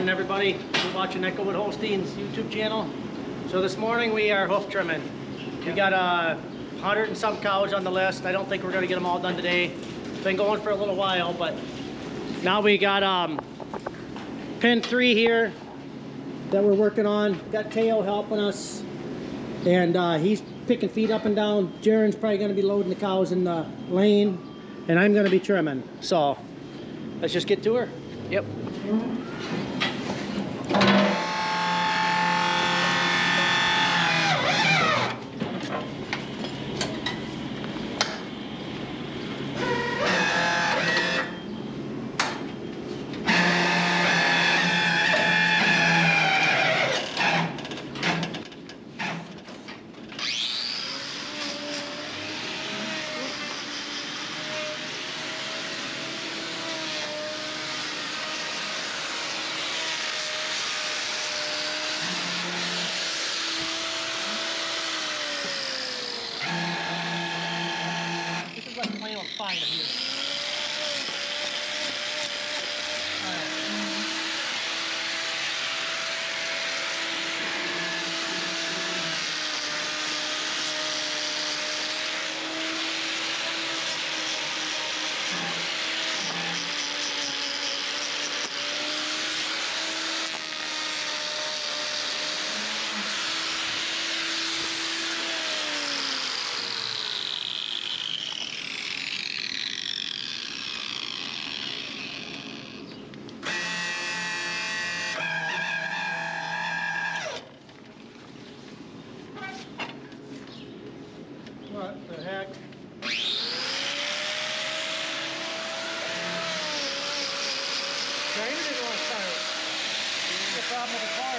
morning, everybody. We're watching Echowood Holsteins YouTube channel. So this morning we are hoof trimming. We got 100 and some cows on the list. I don't think we're going to get them all done today. It's been going for a little while, but now we got pin 3 here that we're working on. Got Teo helping us, and he's picking feet up and down. Jaren's probably going to be loading the cows in the lane, and I'm going to be trimming. So let's just get to her. Yep. Fire here. What the heck? Trainer didn't want to start. This is the problem with the car.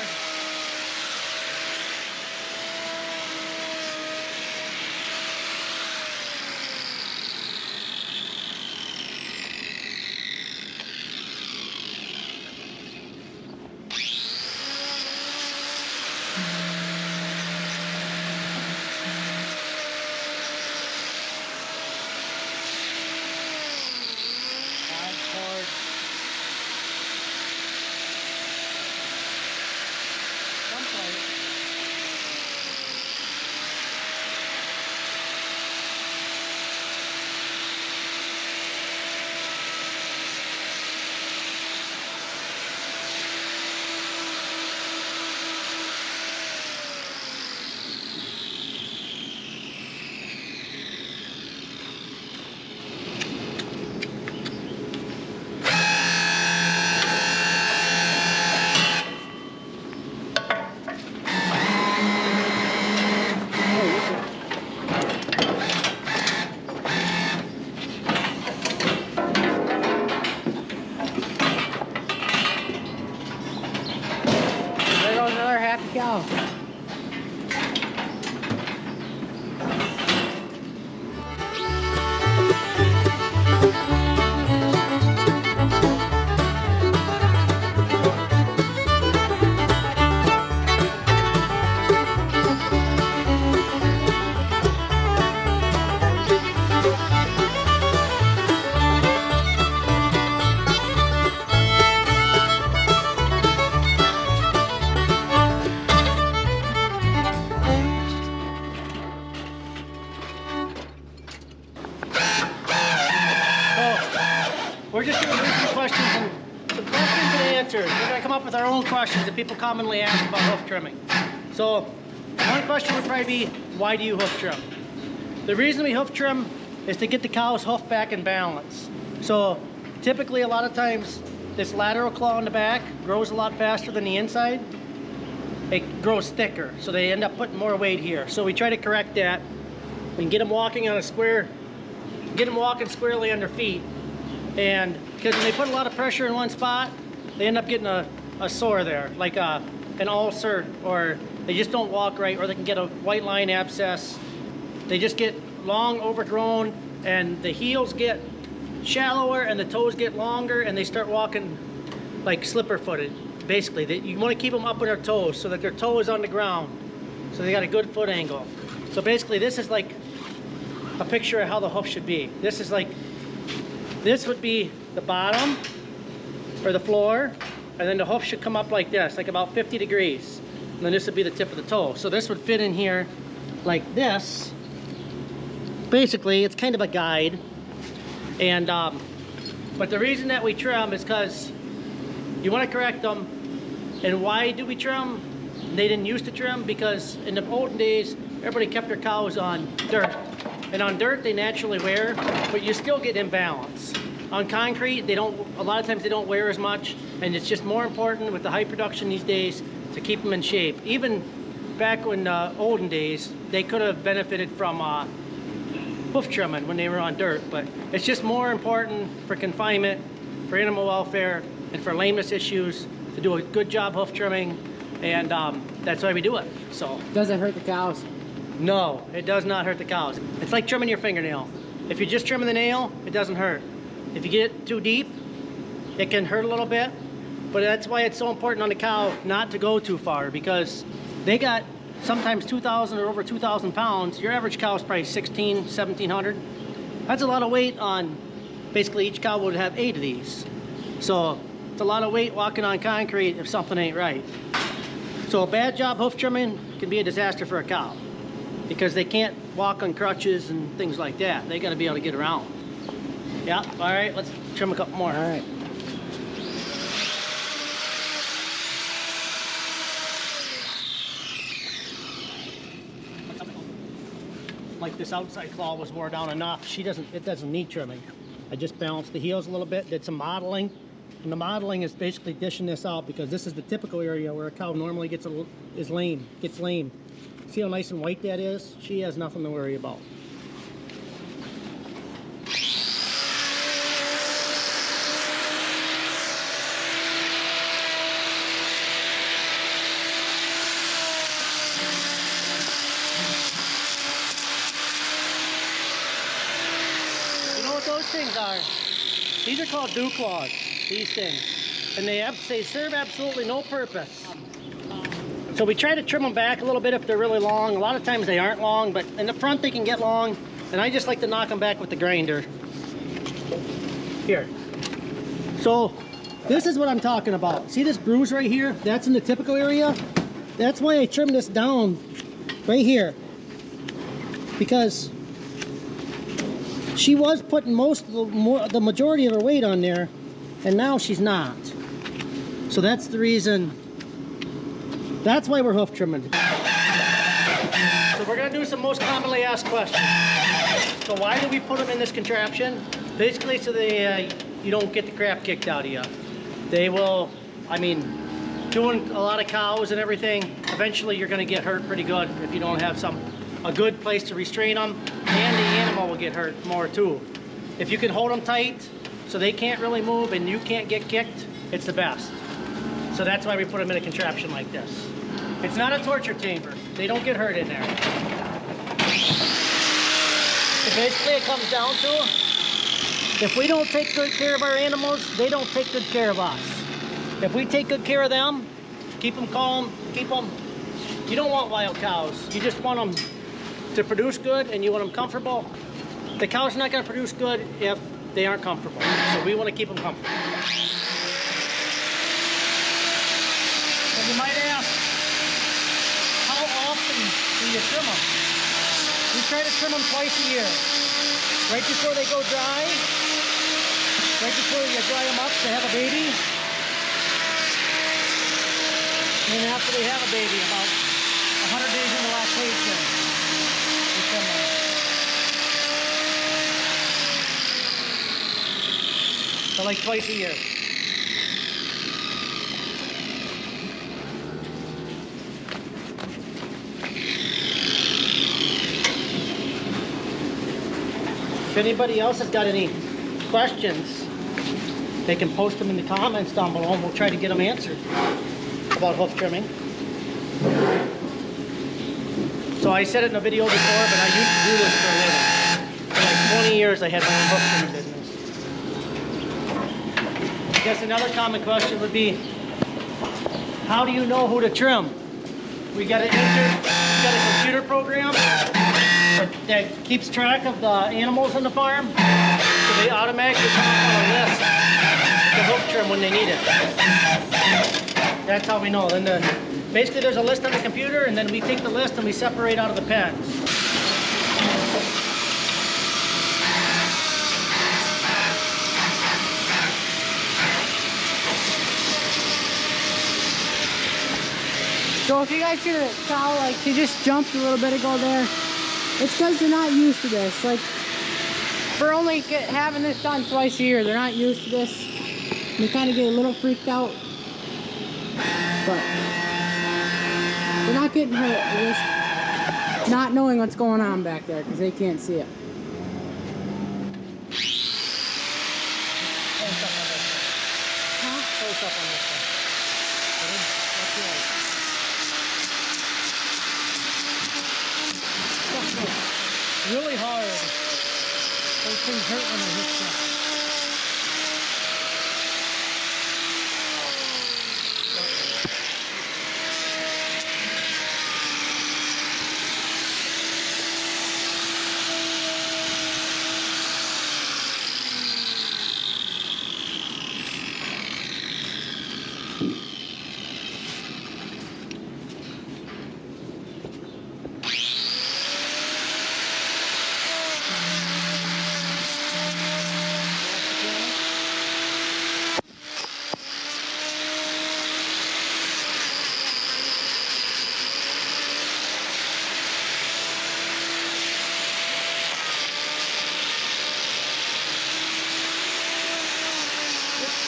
There goes another happy cow. We're just going to do some questions and answers. We're going to come up with our own questions that people commonly ask about hoof trimming. So one question would probably be, why do you hoof trim? The reason we hoof trim is to get the cow's hoof back in balance. So typically a lot of times this lateral claw in the back grows a lot faster than the inside. It grows thicker, so they end up putting more weight here. So we try to correct that and get them walking on a square, get them walking squarely on their feet. And because when they put a lot of pressure in one spot, they end up getting a sore there, like an ulcer, or they just don't walk right, or they can get a white line abscess. They just get long, overgrown, and the heels get shallower and the toes get longer, and they start walking like slipper footed. Basically, you want to keep them up with their toes so that their toe is on the ground, so they got a good foot angle. So basically this is like a picture of how the hoof should be. This is like, this would be the bottom or the floor, and then the hoof should come up like this, like about 50 degrees. And then this would be the tip of the toe. So this would fit in here like this. Basically, it's kind of a guide. And but the reason that we trim is because you want to correct them. And why do we trim? They didn't used to trim because in the olden days, everybody kept their cows on dirt. And on dirt, they naturally wear, but you still get imbalance. On concrete, they don't, a lot of times they don't wear as much, and it's just more important with the high production these days to keep them in shape. Even back in the olden days, they could have benefited from hoof trimming when they were on dirt, but it's just more important for confinement, for animal welfare, and for lameness issues to do a good job hoof trimming, and that's why we do it. So does it hurt the cows? No, it does not hurt the cows. It's like trimming your fingernail. If you're just trimming the nail, it doesn't hurt. If you get it too deep, it can hurt a little bit, but that's why it's so important on the cow not to go too far, because they got sometimes 2,000 or over 2,000 pounds. Your average cow is probably 1,600, 1,700. That's a lot of weight on, basically each cow would have 8 of these. So it's a lot of weight walking on concrete if something ain't right. So a bad job hoof trimming can be a disaster for a cow because they can't walk on crutches and things like that. They got to be able to get around. Yeah, all right, let's trim a couple more. All right. Like this outside claw was wore down enough. It doesn't need trimming. I just balanced the heels a little bit, did some modeling. And the modeling is basically dishing this out because this is the typical area where a cow normally gets lame. See how nice and white that is? She has nothing to worry about. Those things are. These are called dew claws, these things. And they serve absolutely no purpose. So we try to trim them back a little bit if they're really long. A lot of times they aren't long, but in the front they can get long. And I just like to knock them back with the grinder. Here. So this is what I'm talking about. See this bruise right here? That's in the typical area. That's why I trimmed this down right here. Because she was putting the majority of her weight on there, and now she's not. So that's the reason. That's why we're hoof trimming. So we're gonna do some most commonly asked questions. So why do we put them in this contraption? Basically so you don't get the crap kicked out of you. They will, I mean, doing a lot of cows and everything, eventually you're gonna get hurt pretty good if you don't have a good place to restrain them, and the animal will get hurt more too. If you can hold them tight so they can't really move and you can't get kicked, it's the best. So that's why we put them in a contraption like this. It's not a torture chamber. They don't get hurt in there. So basically it comes down to, if we don't take good care of our animals, they don't take good care of us. If we take good care of them, keep them calm, you don't want wild cows. You just want them to produce good, and you want them comfortable. The cow's not going to produce good if they aren't comfortable. So we want to keep them comfortable. And you might ask, how often do you trim them? We try to trim them twice a year. Right before they go dry, right before you dry them up to have a baby, and then after they have a baby, about 100 days into lactation. So like twice a year. If anybody else has got any questions, they can post them in the comments down below and we'll try to get them answered about hoof trimming. So I said it in a video before, but I used to do this for a living. For like 20 years I had my own hoof trimming business. I guess another common question would be, how do you know who to trim? We got a computer program that keeps track of the animals on the farm, so they automatically come up on a list the hoof trim when they need it. That's how we know. Then basically there's a list on the computer, and then we take the list and we separate out of the pens. So if you guys see the cow, like she just jumped a little bit ago there, it's because they're not used to this. Like, for only having this done twice a year, they're not used to this. They kind of get a little freaked out. But they're not getting hurt. They're just not knowing what's going on back there because they can't see it. Close up on this one. Really hard. Those things hurt when they hit stuff.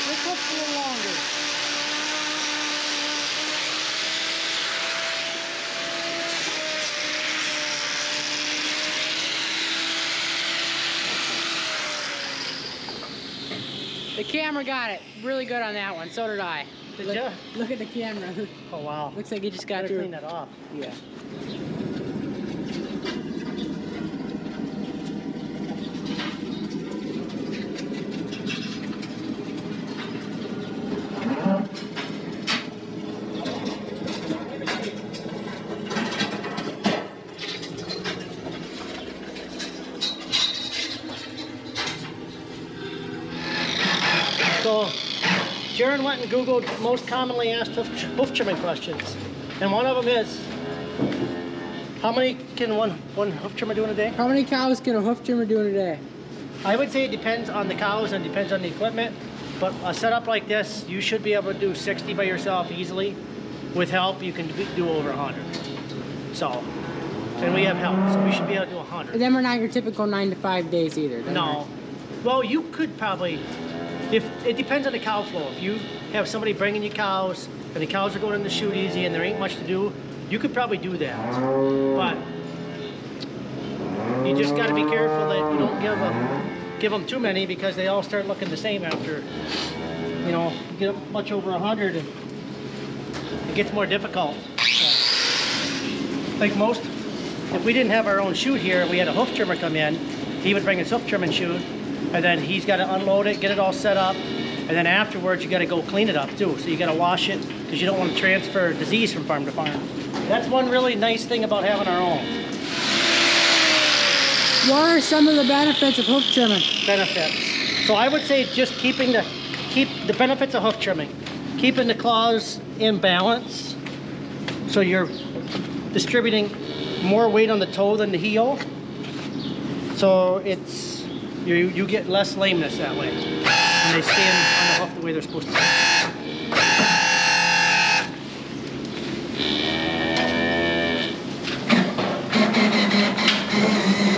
This looks a little longer. The camera got it really good on that one. So did I. Did ya? Look at the camera. Oh wow. Looks like you just got Better through. clean that off. Yeah. So, Jaron went and Googled most commonly asked hoof trimming questions. And one of them is, how many can one hoof trimmer do in a day? How many cows can a hoof trimmer do in a day? I would say it depends on the cows and depends on the equipment. But a setup like this, you should be able to do 60 by yourself easily. With help, you can do over 100. So, and we have help, so we should be able to do 100. Them are not your typical 9 to 5 days either. No. Well, you could probably, if it depends on the cow flow. If you have somebody bringing you cows and the cows are going in the chute easy and there ain't much to do, you could probably do that. But you just got to be careful that you don't give them too many, because they all start looking the same after, you know, you get up much over 100 and it gets more difficult. So, like most, if we didn't have our own chute here and we had a hoof trimmer come in, he would bring his hoof trimming chute, and then he's got to unload it, get it all set up, and then afterwards you got to go clean it up too. So you got to wash it, because you don't want to transfer disease from farm to farm. That's one really nice thing about having our own. What are some of the benefits of hoof trimming? Benefits. So I would say just keep the benefits of hoof trimming. Keeping the claws in balance, so you're distributing more weight on the toe than the heel. So it's you get less lameness that way, and they stand on the hoof the way they're supposed to.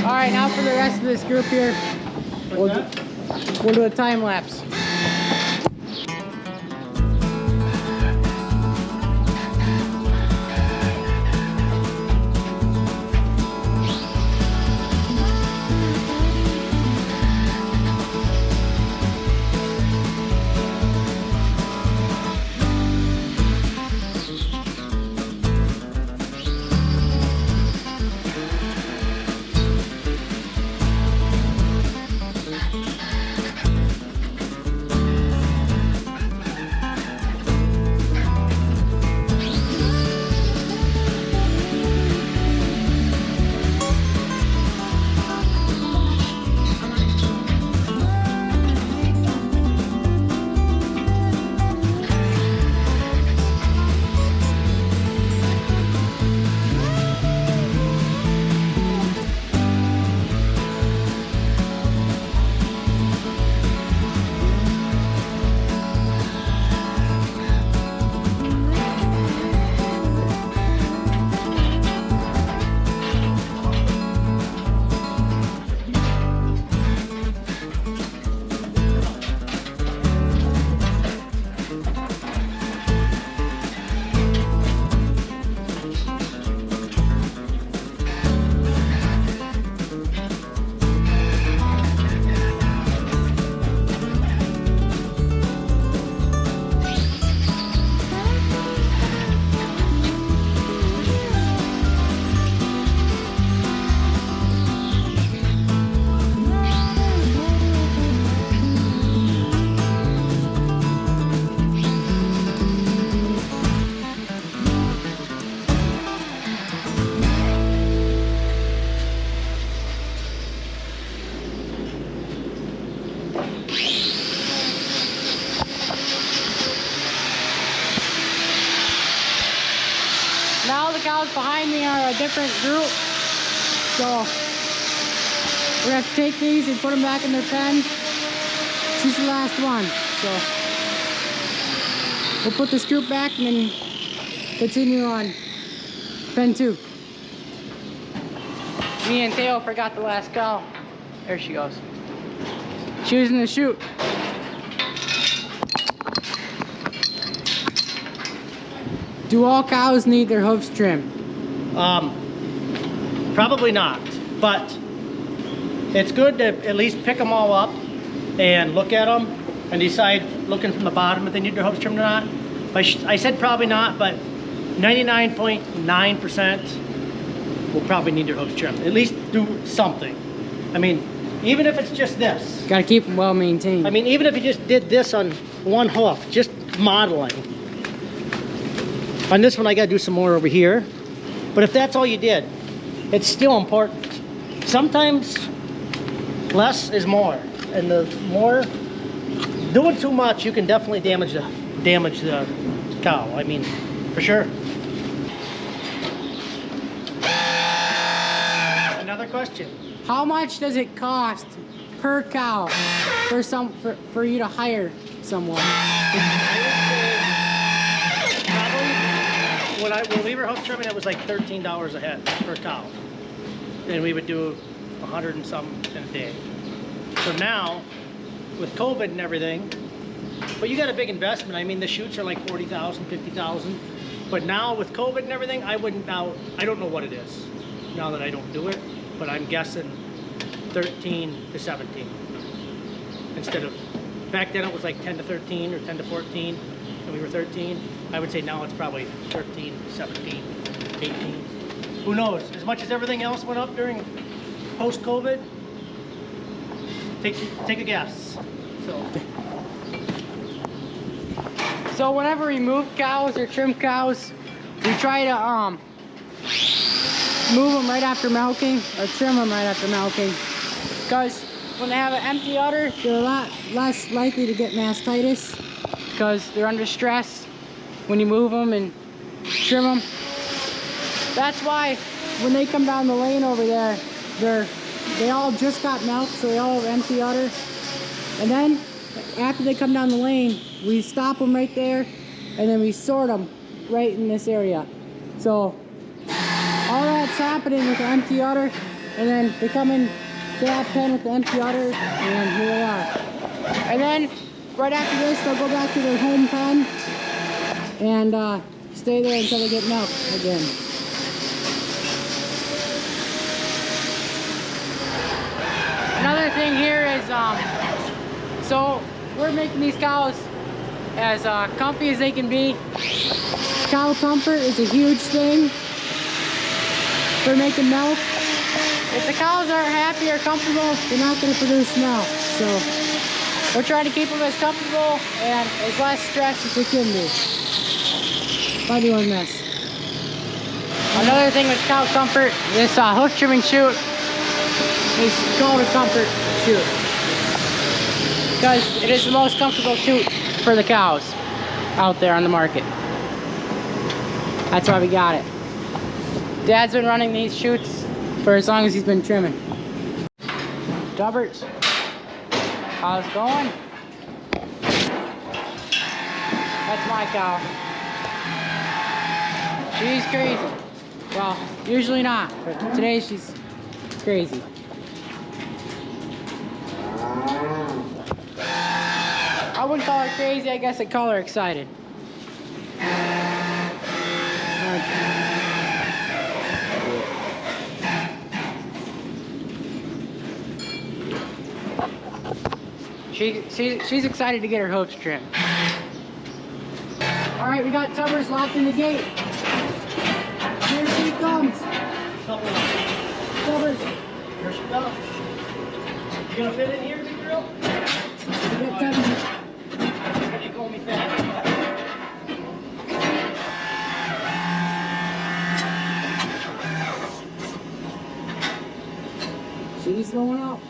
All right, now for the rest of this group here, we'll do a time lapse. Now the cows behind me are a different group, so we're gonna have to take these and put them back in their pen. She's the last one, so we'll put the scoop back and then continue on pen 2. Me and Theo forgot the last cow. There she goes. She was in the chute. Do all cows need their hoofs trimmed? Probably not, but it's good to at least pick them all up and look at them and decide, looking from the bottom, if they need their hoofs trimmed or not. I said probably not, but 99.9% will probably need their hoofs trimmed. At least do something. I mean, even if it's just this. Gotta keep them well maintained. I mean, even if you just did this on one hoof, just modeling. On this one, I gotta do some more over here. But if that's all you did, it's still important. Sometimes less is more. And the more, doing too much, you can definitely damage the cow. I mean, for sure. Another question. How much does it cost per cow for you to hire someone? When we were hoof trimming, it was like $13 a head per cow, and we would do 100 and some in a day. So now, with COVID and everything, but you got a big investment. I mean, the shoots are like 40,000, 50,000. But now with COVID and everything, I don't know what it is now that I don't do it, but I'm guessing 13 to 17 instead of, back then it was like 10 to 13 or 10 to 14, and we were 13. I would say now it's probably 13, 17, 18. Who knows? As much as everything else went up during post-COVID, take a guess. So whenever we move cows or trim cows, we try to move them right after milking or trim them right after milking, because when they have an empty udder, they're a lot less likely to get mastitis because they're under stress when you move them and trim them. That's why when they come down the lane over there, they all just got milked, so they all have empty udder. And then after they come down the lane, we stop them right there, and then we sort them right in this area. So all that's happening with the empty udder, and then they come in to that pen with the empty udder, and here they are. And then right after this, they'll go back to their home pen and stay there until they get milked again. Another thing here is, so we're making these cows as comfy as they can be. Cow comfort is a huge thing for making milk. If the cows aren't happy or comfortable, they're not going to produce milk. So we're trying to keep them as comfortable and as less stressed as we can be by doing this. Another thing with cow comfort, this hoof trimming chute is called a comfort chute because it is the most comfortable chute for the cows out there on the market. That's why we got it. Dad's been running these chutes for as long as he's been trimming. Dubbers, how's it going? That's my cow. She's crazy. Well, usually not, but today she's crazy. I wouldn't call her crazy, I guess I'd call her excited. She's excited to get her hoofs trimmed. All right, we got Tubbers locked in the gate. Here she comes. Tubbers. Here she comes. You gonna fit in here, big girl? We got Tubbers. Can you call me fat? She's going out.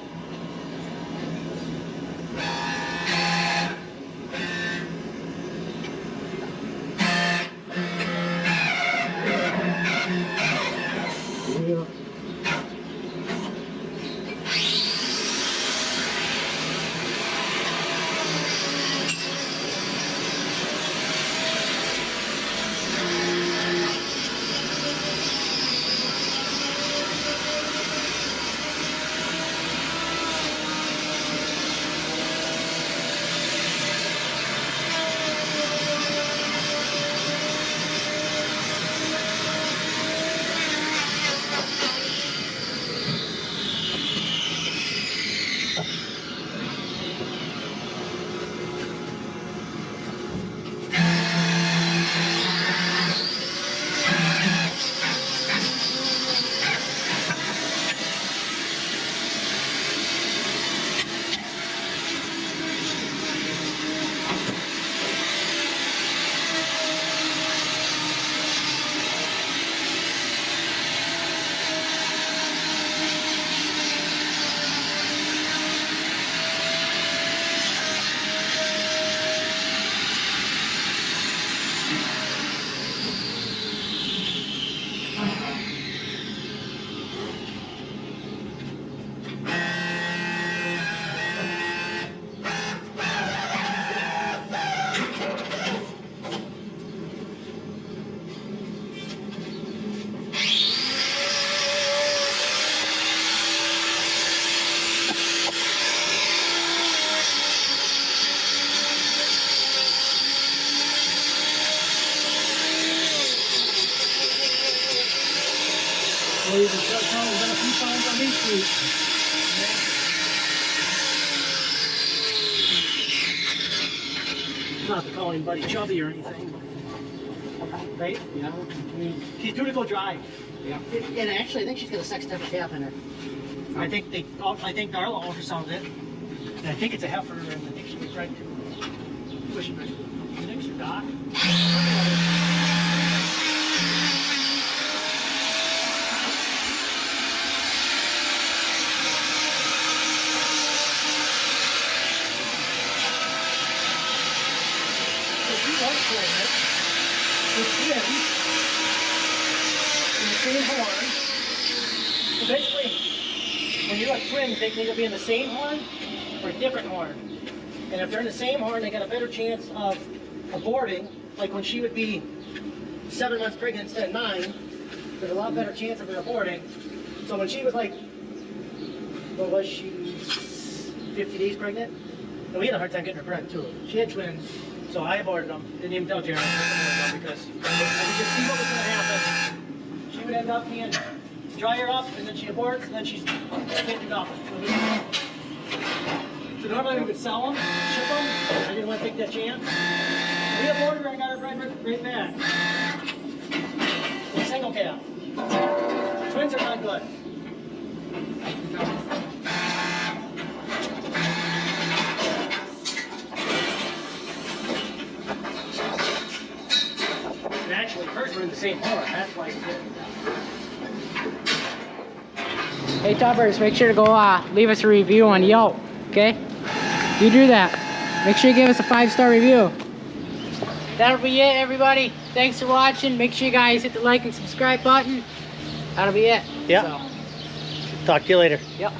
Not to call anybody chubby or anything. Right? Yeah. She's due to go dry. Yeah. And actually, I think she's got a sex type of calf in her. I think Darla ultrasounded it. And I think it's a heifer, and I think she was right to push it. Thanks, Doc. Same horn. So basically, when you have twins, they can either be in the same horn or a different horn. And if they're in the same horn, they got a better chance of aborting. Like when she would be 7 months pregnant instead of 9, there's a lot better chance of her aborting. So when she was like, what was she, 50 days pregnant? And we had a hard time getting her pregnant too. She had twins, so I aborted them. Didn't even tell Jeremy because I could just see what was going to happen. She would end up being dry her up, and then she aborts, and then she can't do nothing. So normally we would sell them, ship them. I didn't want to take that chance. We aborted her, I got her right back. A single calf. Twins are not good. And actually, hers were in the same horn. That's why she did. Hey Tubbers, make sure to go leave us a review on Yelp, okay? You do that. Make sure you give us a 5-star review. That'll be it, everybody. Thanks for watching. Make sure you guys hit the like and subscribe button. That'll be it. Yeah. So. Talk to you later. Yep.